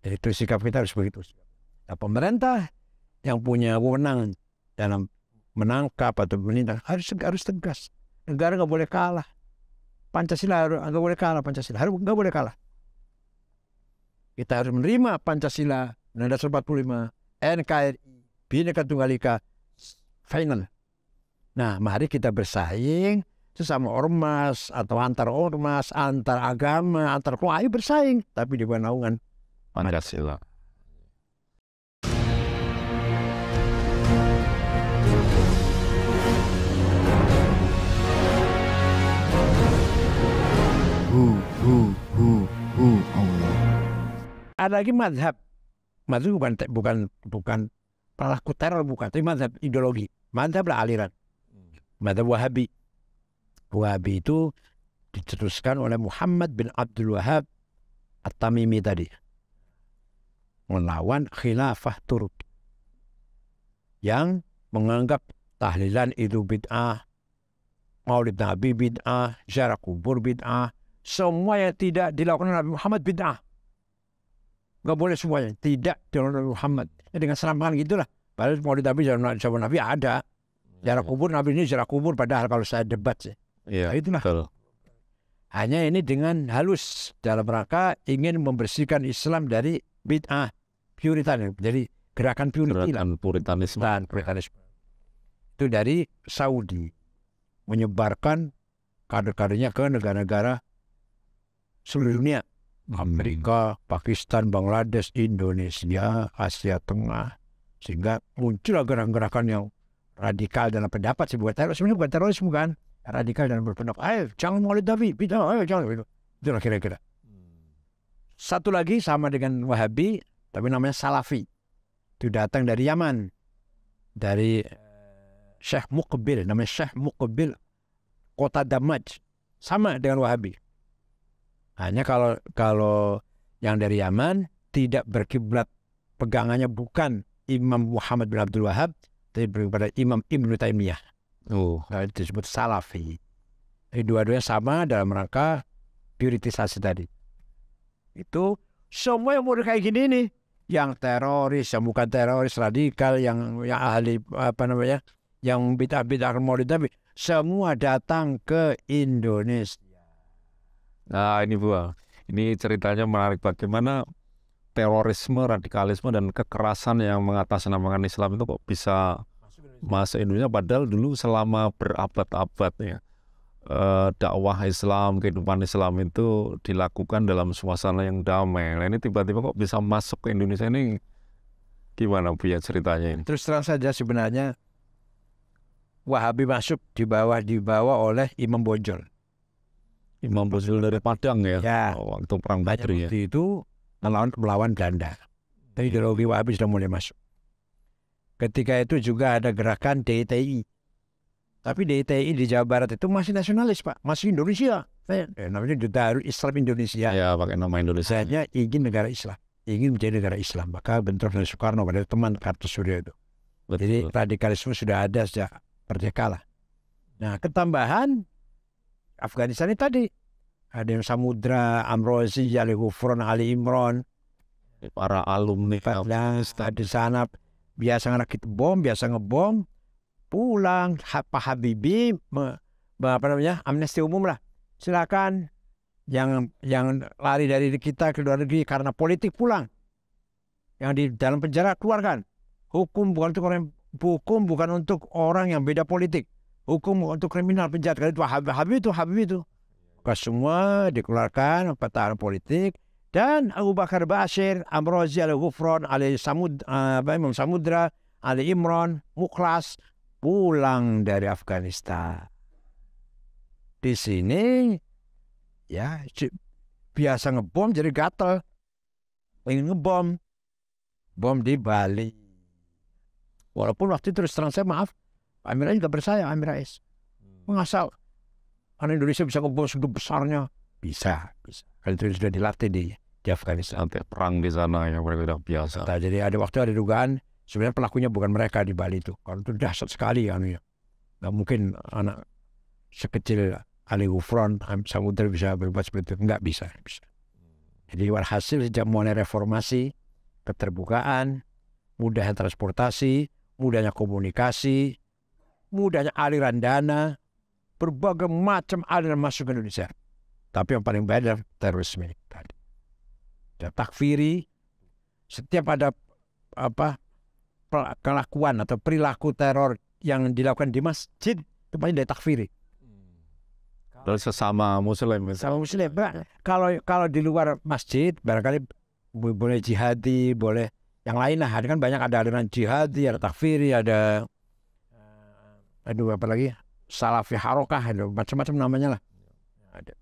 Jadi itu sikap kita harus begitu. Nah, pemerintah yang punya wewenang dalam menangkap atau menindak harus tegas. Negara nggak boleh kalah. Pancasila nggak boleh kalah. Pancasila nggak boleh kalah. Kita harus menerima Pancasila, Undang-Undang Dasar 45, NKRI, Bhinneka Tunggal Ika, final. Nah, mari kita bersaing sesama ormas atau antar ormas, antar agama, antar kelompok, ayo bersaing, tapi di bawah naungan Pancasila. Allah. Ada lagi madhab. Madhab bukan pelaku teror, bukan, tapi madhab ideologi. Madhab lah aliran. Madhab Wahabi. Wahabi itu diteruskan oleh Muhammad bin Abdul Wahab At-Tamimi tadi. Melawan khilafah Turki. Yang menganggap tahlilan itu bid'ah, maulid Nabi bid'ah, ziarah kubur bid'ah. Semua yang tidak dilakukan Nabi Muhammad bid'ah. Nggak boleh semuanya. Tidak dilakukan Nabi Muhammad. Ya, dengan serampangan gitulah. Padahal maulid Nabi zaman Nabi ada. Ziarah kubur Nabi ini ziarah kubur. Padahal kalau saya debat sih. Iya, Nah, itulah. betul. Hanya ini dengan halus. Dalam rangka ingin membersihkan Islam dari bid'ah. Puritan. Jadi gerakan purity lah. Gerakan Puritanisme. Dan Puritanisme. Itu dari Saudi. Menyebarkan kader-kadernya ke negara-negara seluruh dunia. Amerika, Pakistan, Bangladesh, Indonesia, Asia Tengah. Sehingga muncul gerakan-gerakan yang radikal dalam pendapat. Sebenarnya bukan terorisme kan. Radikal dalam berpendapat. Ayo jangan maulid Nabi. Ayo jangan. Itulah kira-kira. Satu lagi sama dengan Wahabi. Tapi namanya Salafi. Itu datang dari Yaman. Dari Syekh Muqbil. Namanya Syekh Muqbil. Kota Damaj. Sama dengan Wahabi. Hanya kalau yang dari Yaman tidak berkiblat, pegangannya bukan Imam Muhammad bin Abdul Wahab, tapi kepada Imam Ibnu Taimiyah. Nah, itu disebut Salafi. Jadi dua-duanya sama dalam rangka puritisasi tadi. Itu semua yang mau kayak gini nih, yang teroris, yang bukan teroris, radikal, yang ahli yang bid'ah maulid Nabi, semua datang ke Indonesia. Nah ini ini ceritanya menarik bagaimana terorisme, radikalisme dan kekerasan yang mengatasnamakan Islam itu kok bisa masuk Indonesia, padahal dulu selama berabad-abad ya dakwah Islam, kehidupan Islam itu dilakukan dalam suasana yang damai. Nah ini tiba-tiba kok bisa masuk ke Indonesia, ini gimana Bu ya ceritanya ini? Terus terang saja sebenarnya Wahabi masuk dibawa oleh Imam Bonjol. Imam Bonjol dari Padang ya, waktu perang Badr ya. Waktu itu melawan Belanda. Jadi ideologi Wahabi sudah mulai masuk. Ketika itu juga ada gerakan DITI. Tapi DITI di Jawa Barat itu masih nasionalis Pak, masih Indonesia. Namanya Darul Islam Indonesia. Ya pakai nama Indonesia. Saya ingin negara Islam, ingin menjadi negara Islam. Maka bentrok dengan Soekarno pada teman Kartosuryo itu. Betul. Jadi radikalisme sudah ada sejak merdeka lah. Nah ketambahan Afghanistan ini tadi ada yang Samudra, Amrozi, Ali Ghufron, Ali Imron, para alumni di sana biasa ngerakit bom, biasa ngebom, pulang Pak Habibie amnesti umum lah, silakan yang lari dari kita ke luar negeri karena politik pulang, yang di dalam penjara keluarkan. Hukum bukan untuk orang yang beda politik. Hukum untuk kriminal penjahat. Kalau itu Habib itu. Maka semua dikeluarkan petahan politik. Dan Abu Bakar Bashir, Amrozi, Ali Ghufron, Imam Samudra, Ali Imron, Mukhlas pulang dari Afghanistan. Di sini ya biasa ngebom jadi gatel. Ingin ngebom. Bom di Bali. Walaupun waktu itu terus terang saya maaf, Amin Rais juga bersayang, Amin Rais. Mengasal. Karena Indonesia bisa ngebom segitu besarnya. Bisa. Kalau itu sudah dilatih di Afghanistan. Sampai perang di sana yang udah biasa. Nah, jadi ada dugaan, sebenarnya pelakunya bukan mereka di Bali itu. Kalau itu dahsyat sekali ya. Nggak mungkin anak sekecil Ali Ghufron, Samudra bisa berbuat seperti itu. Nggak bisa. Jadi walhasil sejak mulai reformasi, keterbukaan, mudahnya transportasi, mudahnya komunikasi, mudahnya aliran dana, berbagai macam aliran masuk ke Indonesia. Tapi yang paling bahaya adalah terorisme ini tadi. Dan takfiri, setiap ada kelakuan atau perilaku teror yang dilakukan di masjid itu pasti dari takfiri. Dari sesama Muslim. Sama Muslim. Kalau di luar masjid barangkali boleh jihadi, boleh yang lain lah. Kan banyak ada aliran jihadi, ada takfiri, ada apa lagi? Salafi harokah, ada macam-macam namanya lah. Ada.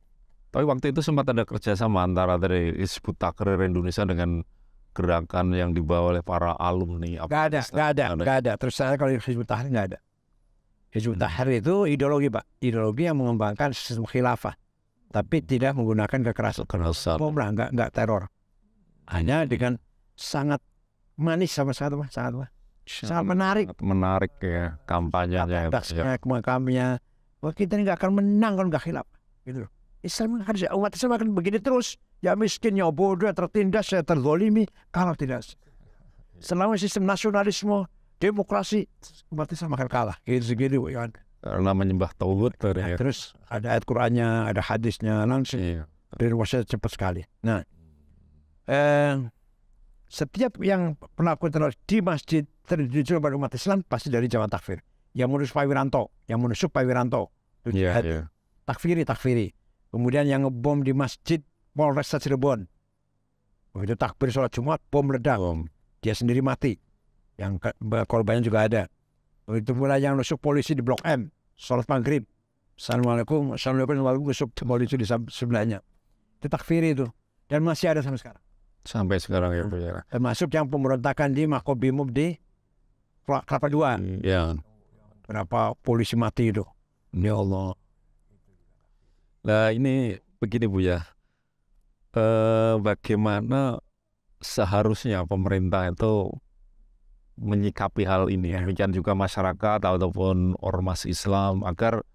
Tapi waktu itu sempat ada kerjasama antara dari Hizbut Tahrir Indonesia dengan gerakan yang dibawa oleh para alumni. Nggak ada. Terus saya kalau Hizbut Tahrir nggak ada. Hizbut Tahrir itu ideologi, Pak. Ideologi yang mengembangkan sistem khilafah. Tapi tidak menggunakan kekerasan. Nggak teror. Hanya dengan sangat manis sangat menarik. Menarik ya kampanyenya. Kampanye. Wah, kita ini nggak akan menang kalau nggak khilafah. Gitu. Umat Islam akan begini terus. Ya miskin, ya bodoh, ya tertindas, ya terzolimi. Kalau tidak, selama sistem nasionalisme, demokrasi, umat Islam akan kalah. Gitu ya. Karena menyembah tauhid. Ya, terus ada ayat Qur'annya, ada hadisnya langsung. Dari wasiat cepat sekali. Nah, setiap yang pelaku teror di masjid terjadi pada umat Islam pasti dari Jamaah Takfir. Yang menusuk Pak Wiranto. Takfiri. Kemudian yang ngebom di masjid Polresta Cirebon. Begitu takbir sholat Jumat, bom meledak. Dia sendiri mati. Yang korbannya juga ada. Begitu pula yang nusuk polisi di Blok M. Sholat maghrib. Assalamualaikum. Nusuk polisi di sebelahnya. Itu takfiri itu. Dan masih ada sampai sekarang. Sampai sekarang ya. Termasuk yang pemberontakan di Makobrimob di Kelapa II. Ya. Kenapa polisi mati itu? Ya Allah. Nah ini begini Buya, bagaimana seharusnya pemerintah itu menyikapi hal ini, demikian juga masyarakat ataupun ormas Islam agar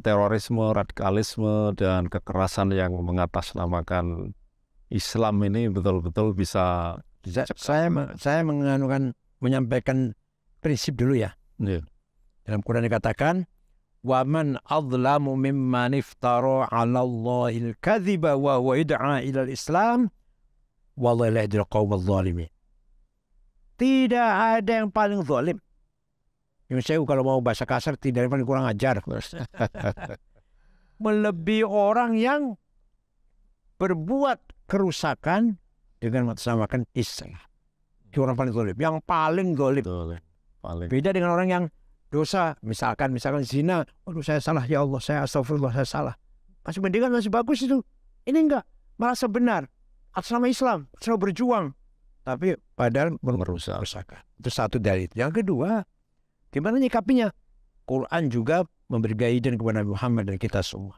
terorisme, radikalisme dan kekerasan yang mengatasnamakan Islam ini betul-betul bisa saya menyampaikan prinsip dulu ya. Dalam Quran dikatakan وَمَنْ أَظْلَمُ مِمَّنِ افْتَرَى عَلَى اللَّهِ الْكَذِبَ وَهُوَ يَدْعَى إِلَى الْإِسْلَامِ وَاللَّهُ لَا يَهْدِي الْقَوْمَ الظَّالِمِينَ. Tidak ada yang paling zalim. Yang saya kalau mau bahasa kasar, tidak ada yang paling kurang ajar. Melebihi orang yang berbuat kerusakan dengan mengatasnamakan Islam. Itu orang paling zalim. Yang paling zalim. Beda dengan orang yang dosa, misalkan zina, waduh saya salah ya Allah, saya astagfirullah, saya salah. Masih mendingan, masih bagus itu. Ini enggak, merasa benar atas nama Islam, selalu berjuang, tapi padahal merusak. Itu satu dari itu. Yang kedua, gimana nyikapinya? Quran juga memberi guidance kepada Nabi Muhammad dan kita semua.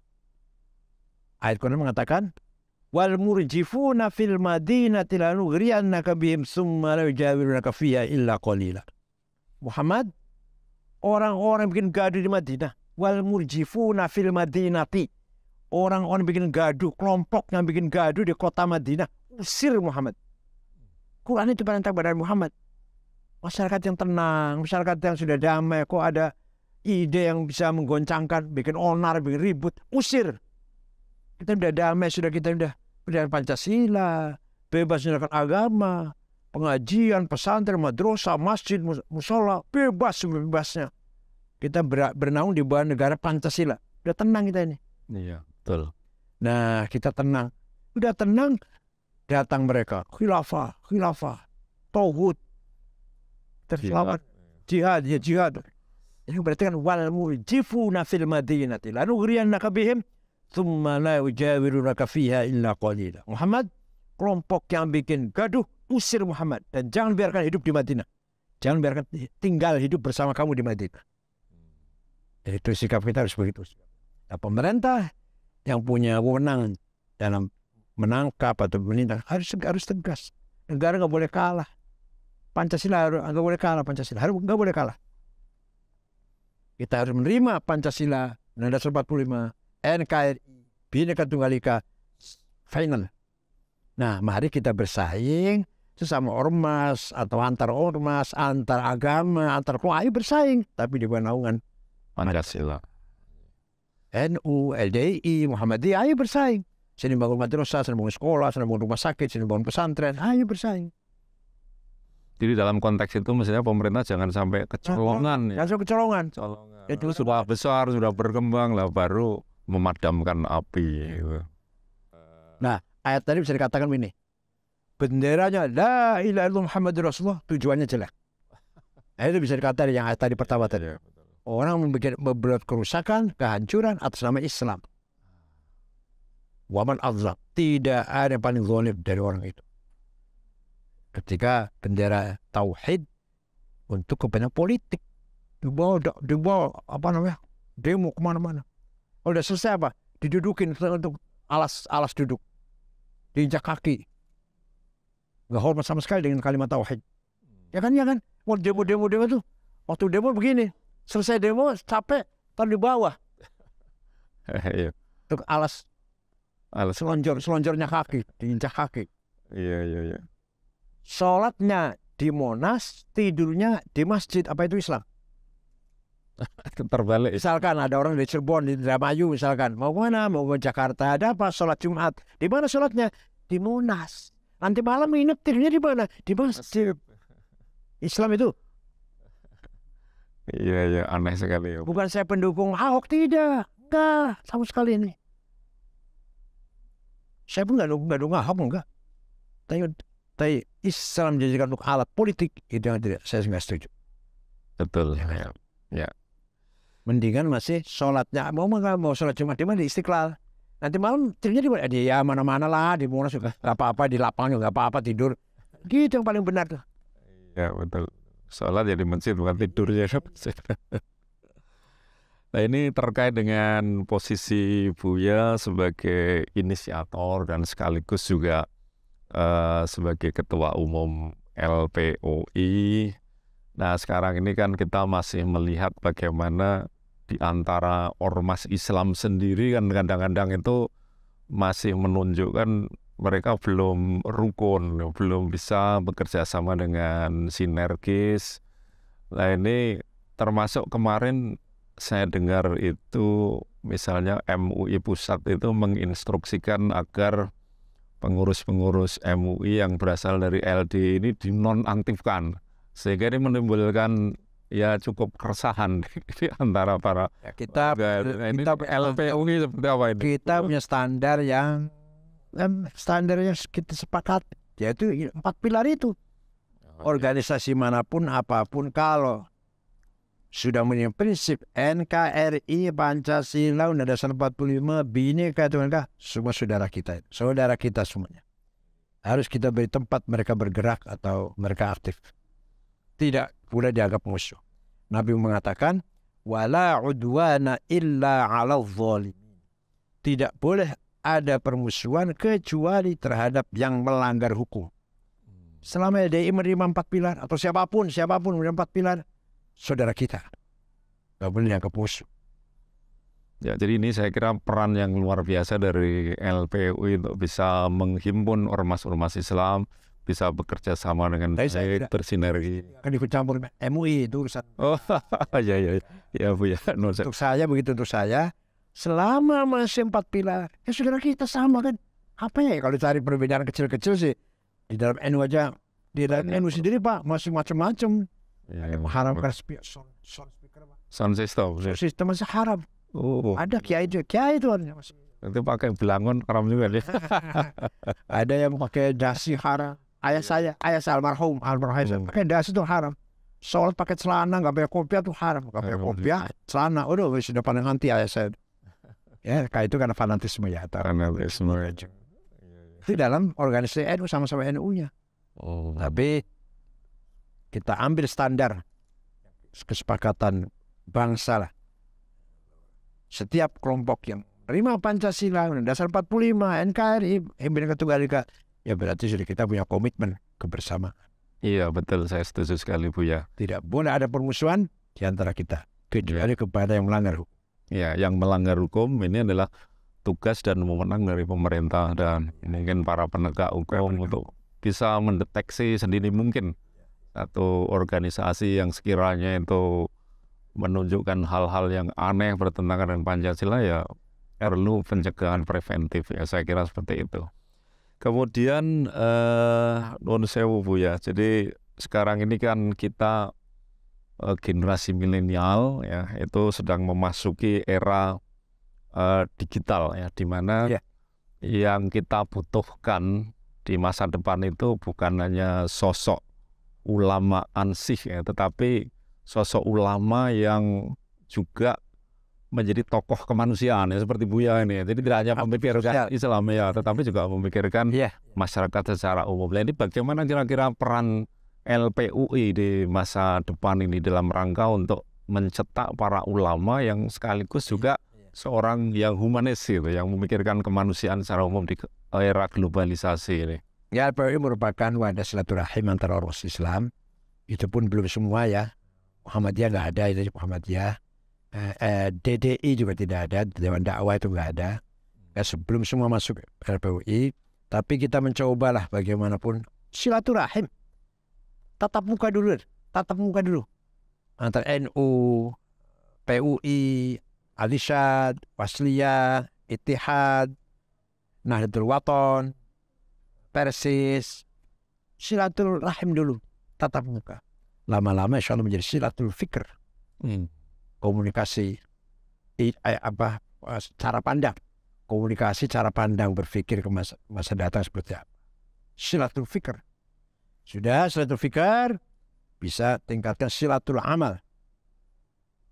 Ayat Quran mengatakan, wal murjifuna fil madinati lanughriyannaka bihim summa la yujawirunaka fiha illa qalila. Muhammad, orang-orang bikin gaduh di Madinah, wal murjifuna fil madinati, orang-orang bikin gaduh, kelompok yang bikin gaduh di kota Madinah, usir Muhammad. Quran itu perintah kepada Muhammad. Masyarakat yang tenang, masyarakat yang sudah damai, kok ada ide yang bisa menggoncangkan, bikin onar, bikin ribut, usir. Kita sudah damai, kita sudah Pancasila, bebas menyatakan agama, pengajian, pesantren, madrasah, masjid, musola, bebasnya. Kita bernaung di bawah negara Pancasila. Udah tenang kita ini. Iya, betul. Nah, kita tenang. Udah tenang, datang mereka. Khilafah, tauhid, terselamat, jihad. Ini berarti kan wal murjifuna fil madinati lanughriyannaka bihim thumma la yujawirunaka fiha illa qalila. Muhammad, kelompok yang bikin gaduh, usir Muhammad dan jangan biarkan hidup di Madinah. Jangan biarkan tinggal hidup bersama kamu di Madinah. Itu sikap kita harus begitu. Nah, pemerintah yang punya wewenang dalam menangkap atau menindak harus tegas. Negara nggak boleh kalah. Pancasila nggak boleh kalah. Nggak boleh kalah. Kita harus menerima Pancasila, Undang-Undang 45, NKRI, Bhinneka Tunggal Ika, final. Nah, mari kita bersaing sesama ormas atau antar ormas, antar agama, antar kelompok, ayo bersaing. Tapi di bawah naungan Pancasila. NU, LDI, Muhammadiyah, ayo bersaing. Sini bangun madrasah, sini bangun sekolah, sini bangun rumah sakit, sini bangun pesantren, ayo bersaing. Jadi dalam konteks itu mestinya pemerintah jangan sampai kecolongan. Jangan sampai kecolongan. Itu sudah besar, sudah berkembang lah, baru memadamkan api. Gitu. Nah, ayat tadi bisa dikatakan ini. Benderanya la ilaha illallah Muhammadur Rasulullah, tujuannya jelek. Itu bisa dikatakan yang ayat tadi pertama tadi. Orang membuat kerusakan, kehancuran atas nama Islam. Waman azlam, tidak ada yang paling zalim dari orang itu. Ketika bendera tauhid untuk kepentingan politik dibawa apa namanya, demo kemana-mana. Oh, udah selesai apa? Didudukin untuk alas duduk, diinjak kaki, nggak hormat sama sekali dengan kalimat tauhid. Ya kan? Mau demo tuh, waktu demo begini, selesai demo capek, taruh di bawah, untuk alas selonjornya kaki, diinjak kaki. Iya. Sholatnya di Monas, tidurnya di masjid. Apa itu Islam? Terbalik. Misalkan ada orang di Cirebon, di Indramayu misalkan, mau kemana? Mau ke Jakarta, ada apa? Sholat Jumat. Di mana sholatnya? Di Monas. Nanti malam nginep, tidurnya di mana? Di masjid. Islam itu? Iya, aneh sekali. Bukan saya pendukung Ahok, tidak. Enggak, sama sekali ini. Saya pun nggak dukung Ahok, enggak. Tapi Islam dijadikan untuk alat politik, itu yang tidak, saya nggak setuju. Betul. Ya. Mendingan masih sholatnya, mau sholat Jumat di mana? Di Istiqlal. Nanti malam tidurnya di mana? Ya mana-mana lah, di Monas juga nggak apa-apa, di lapangan juga nggak apa-apa, tidur. Gitu yang paling benar tuh. Ya betul. Sholat ya di masjid, bukan tidur ya. Nah, ini terkait dengan posisi Buya sebagai inisiator dan sekaligus juga sebagai ketua umum LPOI. Nah, sekarang ini kan kita masih melihat bagaimana di antara ormas Islam sendiri kan kadang-kadang itu masih menunjukkan mereka belum rukun, belum bisa bekerja sama dengan sinergis. Nah, ini termasuk kemarin saya dengar itu misalnya MUI Pusat itu menginstruksikan agar pengurus-pengurus MUI yang berasal dari LD ini dinonaktifkan, sehingga ini menimbulkan ya cukup keresahan di antara para kita LPUI seperti apa ini? Kita punya standar yang kita sepakat, yaitu 4 pilar itu. Organisasi manapun apapun kalau sudah punya prinsip NKRI, Pancasila, Undang-Undang Dasar 45, Bhinneka Tunggal Ika, semua saudara kita semuanya. Harus kita beri tempat mereka bergerak atau mereka aktif. Tidak boleh dianggap musuh. Nabi mengatakan, wala udwana illa 'alal zalimin. Tidak boleh ada permusuhan kecuali terhadap yang melanggar hukum. Selama LDI menerima 4 pilar atau siapapun menerima 4 pilar, saudara kita, nggak boleh dianggap musuh. Ya, jadi ini saya kira peran yang luar biasa dari LPUI untuk bisa menghimpun ormas-ormas Islam, bisa bekerja sama dengan baik, bersinergi. Kan ikut campur MUI itu urusan. Oh, ya Bu ya. Untuk saya begitu, untuk saya selama masih 4 pilar, ya saudara kita sama kan. Apa ya kalau cari perbedaan kecil-kecil sih di dalam NU aja, di dalam NU sendiri Pak masih macam-macam. Ya, mengharamkan sound system masih haram. Oh, ada kiai itu masih. Itu pakai belangon haram juga deh. Ada yang pakai dasi haram. Ayah saya almarhum pakai dasi itu haram. Sholat pakai celana nggak pakai kopiah itu haram. Nggak pakai kopiah, celana, sudah paling anti ayah saya. Ya, kayak itu karena fanatisme ya. Fanatisme aja. Itu dalam organisasi NU sama-sama NU-nya. Oh. Tapi kita ambil standar kesepakatan bangsa lah. Setiap kelompok yang terima Pancasila, Dasar 45, NKRI, Bhinneka Tunggal Ika, ya berarti sudah kita punya komitmen kebersamaan. Iya betul, saya setuju sekali Bu ya. Tidak boleh ada permusuhan di antara kita, kecuali kepada yang melanggar hukum. Ya, yang melanggar hukum ini adalah tugas dan wewenang dari pemerintah, dan ini kan para penegak hukum untuk bisa mendeteksi sendiri mungkin satu organisasi yang sekiranya itu menunjukkan hal-hal yang aneh bertentangan dengan Pancasila, ya perlu pencegahan preventif, ya saya kira seperti itu. Kemudian nuwun sewu Buya, jadi sekarang ini kan kita generasi milenial ya itu sedang memasuki era digital ya, di mana yang kita butuhkan di masa depan itu bukan hanya sosok ulama ansih ya, tetapi sosok ulama yang juga menjadi tokoh kemanusiaan ya, seperti Buya ini. Jadi tidak hanya memikirkan Islam ya, tetapi juga memikirkan masyarakat secara umum. Nah, ini bagaimana kira-kira peran LPUI di masa depan ini dalam rangka untuk mencetak para ulama yang sekaligus juga seorang yang humanis gitu, yang memikirkan kemanusiaan secara umum di era globalisasi ini. Ya, LPUI merupakan wadah silaturahim antara ormas Islam. Itu pun belum semua ya. Muhammadiyah nggak ada, itu Muhammadiyah. DDI juga tidak ada, Dewan Dakwah itu nggak ada. Ya, sebelum semua masuk LPUI, tapi kita mencobalah bagaimanapun silaturahim. Tatap muka dulu antara NU, PUI, Al-Irsyad, Wasliyah, Ittihad, Nahdlatul Wathon, Persis. Silaturahim dulu, tatap muka. Lama-lama insya Allah menjadi silatul fikr. Komunikasi cara pandang, komunikasi cara pandang berpikir ke masa datang seperti apa. Silatul fikr. Sudah silatul fikr, bisa tingkatkan silatul amal,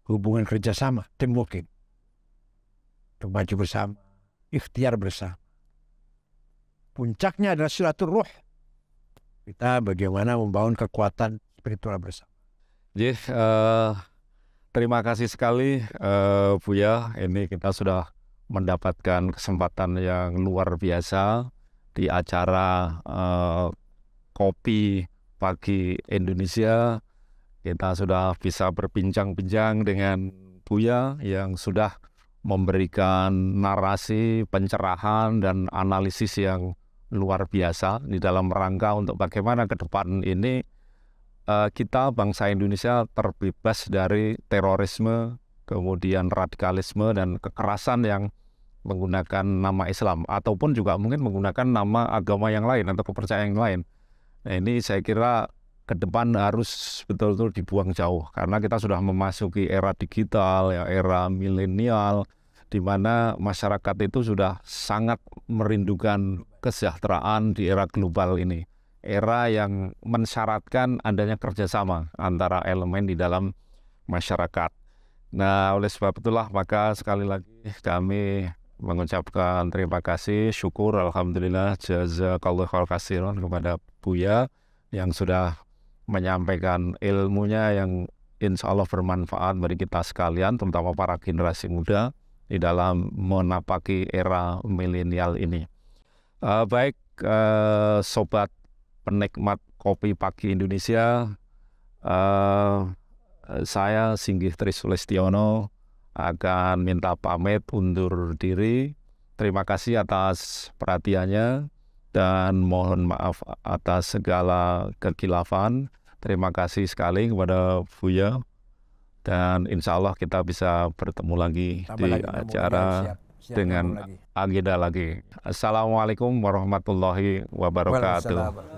hubungan kerjasama, teamworking, untuk maju bersama, ikhtiar bersama. Puncaknya adalah silatul ruh, kita bagaimana membangun kekuatan spiritual bersama. Jadi terima kasih sekali Buya, ini kita sudah mendapatkan kesempatan yang luar biasa di acara Kopi Pagi Indonesia. Kita sudah bisa berbincang-bincang dengan Buya yang sudah memberikan narasi, pencerahan, dan analisis yang luar biasa di dalam rangka untuk bagaimana ke depan ini kita bangsa Indonesia terbebas dari terorisme, kemudian radikalisme dan kekerasan yang menggunakan nama Islam ataupun juga mungkin menggunakan nama agama yang lain atau kepercayaan yang lain. Nah, ini saya kira ke depan harus betul-betul dibuang jauh karena kita sudah memasuki era digital, ya, era milenial, di mana masyarakat itu sudah sangat merindukan kesejahteraan di era global ini. Era yang mensyaratkan adanya kerjasama antara elemen di dalam masyarakat. Nah, oleh sebab itulah maka sekali lagi kami mengucapkan terima kasih, syukur, alhamdulillah, jazakallahu khairan kepada Buya yang sudah menyampaikan ilmunya yang insya Allah bermanfaat bagi kita sekalian, terutama para generasi muda di dalam menapaki era milenial ini. Baik, sobat penikmat Kopi Pagi Indonesia, saya Singgih Tri Sulestiono akan minta pamit undur diri. Terima kasih atas perhatiannya dan mohon maaf atas segala kekhilafan. Terima kasih sekali kepada Buya dan insya Allah kita bisa bertemu lagi di acara dengan agenda lagi. Assalamualaikum warahmatullahi wabarakatuh.